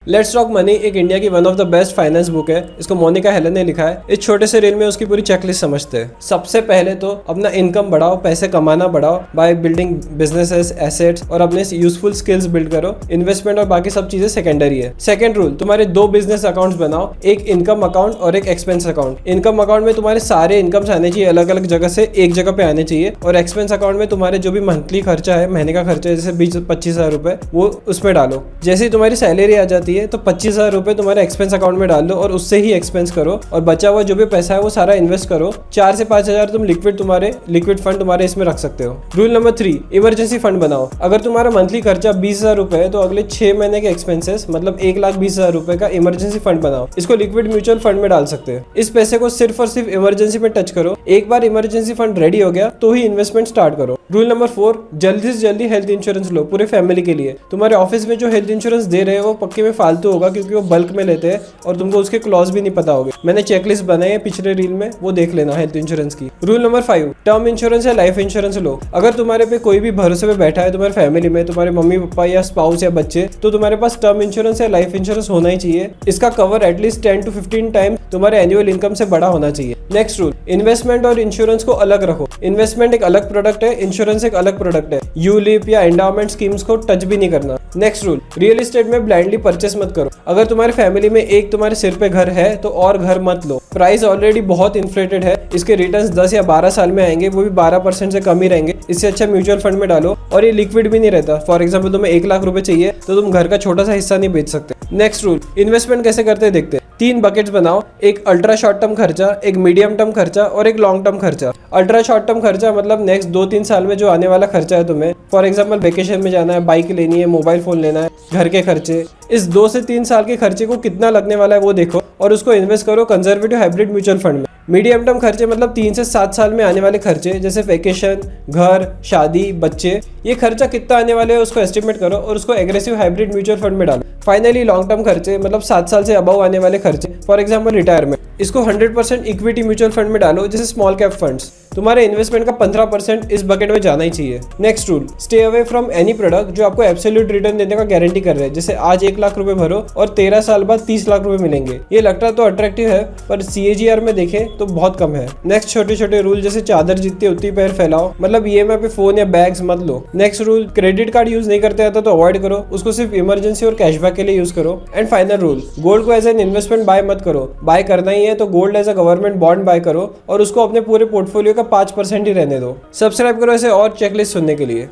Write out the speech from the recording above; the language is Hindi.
लेट्स टॉक मनी एक इंडिया की one of the best finance book है। इसको मोनिका हेलन ने लिखा है। इस छोटे से रील में उसकी पूरी चेकलिस्ट समझते हैं। सबसे पहले तो अपना इनकम बढ़ाओ, पैसे कमाना बढ़ाओ बाय बिल्डिंग बिजनेसेस, एसेट्स और अपने यूजफुल स्किल्स बिल्ड करो। इन्वेस्टमेंट और बाकी सब चीजें सेकेंडरी है। सेकंड रूल, तुम्हारे 2 बिजनेस अकाउंट्स बनाओ, एक इनकम अकाउंट और एक एक्सपेंस अकाउंट। इनकम अकाउंट में तुम्हारे सारे इनकम्स आने चाहिए, अलग अलग जगह से एक जगह पे आने चाहिए। और एक्सपेंस अकाउंट में तुम्हारे जो भी मंथली खर्चा है, महीने का खर्चा है, जैसे 20-25 हज़ार रुपए, वो उसमें डालो। जैसे ही तुम्हारी सैलरी आ जाती है तो 25 हज़ार रुपए तुम्हारे एक्सपेंस अकाउंट में डाल दो और उससे ही एक्सपेंस करो और बचा हुआ जो भी पैसा है वो सारा इन्वेस्ट करो। 4 से 5 हज़ार तुम लिक्विड फंड तुम्हारे इसमें रख सकते हो। रूल नंबर 3, इमरजेंसी फंड बनाओ। अगर तुम्हारा मंथली खर्चा 20 हज़ार रुपए है तो अगले 6 महीने के एक्सपेंसेस मतलब 1,20,000 रुपए का इमरजेंसी फंड बनाओ। इसको लिक्विड म्यूचुअल फंड में डाल सकते हैं। इस पैसे को सिर्फ और सिर्फ इमरजेंसी में टच करो। एक बार इमरजेंसी फंड रेडी हो गया तो ही इन्वेस्टमेंट स्टार्ट करो। रूल नंबर 4, जल्दी से जल्दी हेल्थ इंश्योरेंस लो पूरे फैमिली के लिए। तुम्हारे ऑफिस में जो हेल्थ इंश्योरेंस दे रहे हैं वो पक्के में फालतू होगा क्योंकि वो बल्क में लेते हैं और तुमको उसके क्लॉज भी नहीं पता होंगे। मैंने चेकलिस्ट बनाई है पिछले रील में, वो देख लेना हेल्थ इंश्योरेंस की। रूल नंबर 5, टर्म इंश्योरेंस या लाइफ इंश्योरेंस लो। अगर तुम्हारे पे कोई भी भरोसे पे बैठा है तुम्हारे फैमिली में, तुम्हारे मम्मी पापा या स्पाउस या बच्चे, तो तुम्हारे पास टर्म इंश्योरेंस या लाइफ इंश्योरेंस होना ही चाहिए। इसका कवर एटलीस्ट 10 to 15 टाइम तुम्हारे एनुअल इनकम से बड़ा होना चाहिए। नेक्स्ट रूल, इन्वेस्टमेंट और इंश्योरेंस को अलग रखो। इन्वेस्टमेंट एक अलग प्रोडक्ट है, इंश्योरेंस एक अलग प्रोडक्ट है। यूलिप या एंडाउमेंट स्कीम्स को टच भी नहीं करना। नेक्स्ट रूल, रियल एस्टेट में ब्लाइंडली परचेस मत करो। अगर तुम्हारी फैमिली में एक तुम्हारे सिर पे घर है तो और घर मत लो। प्राइस ऑलरेडी बहुत इन्फ्लेटेड है, इसके रिटर्न्स 10 या 12 साल में आएंगे, वो भी 12% से कम ही रहेंगे। इससे अच्छा म्यूचुअल फंड में डालो और ये लिक्विड भी नहीं रहता। फॉर एग्जाम्पल तुम्हें 1 लाख रुपए चाहिए तो तुम घर का छोटा सा हिस्सा नहीं बेच सकते। नेक्स्ट रूल, इन्वेस्टमेंट कैसे करते हैं देखते हैं। 3 बकेट्स बनाओ, एक अल्ट्रा शॉर्ट टर्म खर्चा, एक मीडियम टर्म खर्चा और एक लॉन्ग टर्म खर्चा। अल्ट्रा शॉर्ट टर्म खर्चा मतलब नेक्स्ट 2-3 साल में जो आने वाला खर्चा है तुम्हें, फॉर एग्जाम्पल वेकेशन में जाना है, बाइक लेनी है, मोबाइल फोन लेना है, घर के खर्चे। इस 2 से 3 साल के खर्चे को कितना लगने वाला है वो देखो और उसको इन्वेस्ट करो कंजर्वेटिव हाइब्रिड म्यूचुअल फंड में। मीडियम टर्म खर्चे मतलब 3 से 7 साल में आने वाले खर्चे, जैसे वेकेशन, घर, शादी, बच्चे। ये खर्चा कितना आने वाले है उसको एस्टिमेट करो और उसको एग्रेसिव हाइब्रिड म्यूचुअल फंड में डालो। फाइनली लॉन्ग टर्म खर्चे मतलब 7 साल से अबव आने वाले खर्चे, फॉर एग्जाम्पल रिटायरमेंट। इसको 100% इक्विटी म्यूचुअल फंड में डालो, जैसे स्मॉल कैप फंड्स। तुम्हारे इन्वेस्टमेंट का 15% इस बकेट में जाना ही चाहिए। Next rule, stay away from any product जो आपको एब्सोल्यूट रिटर्न देने का गारंटी कर रहे हैं। जैसे आज 1 लाख रुपए भरो और 13 साल बाद 30 लाख रुपए मिलेंगे। ये लगता तो अट्रैक्टिव है पर CAGR में देखें तो बहुत कम है। नेक्स्ट छोटे छोटे रूल, जैसे चादर जितनी उतनी पैर फैलाओ, मतलब EMI पे फोन या बैग्स मत लो। Next rule, credit card use नहीं करते आता तो अवॉइड करो, उसको सिर्फ इमरजेंसी और कैशबैक के लिए यूज करो। एंड फाइनल रूल, गोल्ड को एज एन इन्वेस्टमेंट बाय मत करो। बाय करना ही है तो gold as a government bond buy करो और उसको अपने पूरे पोर्टफोलियो का 5% ही रहने दो। सब्सक्राइब करो ऐसे और चेकलिस्ट सुनने के लिए।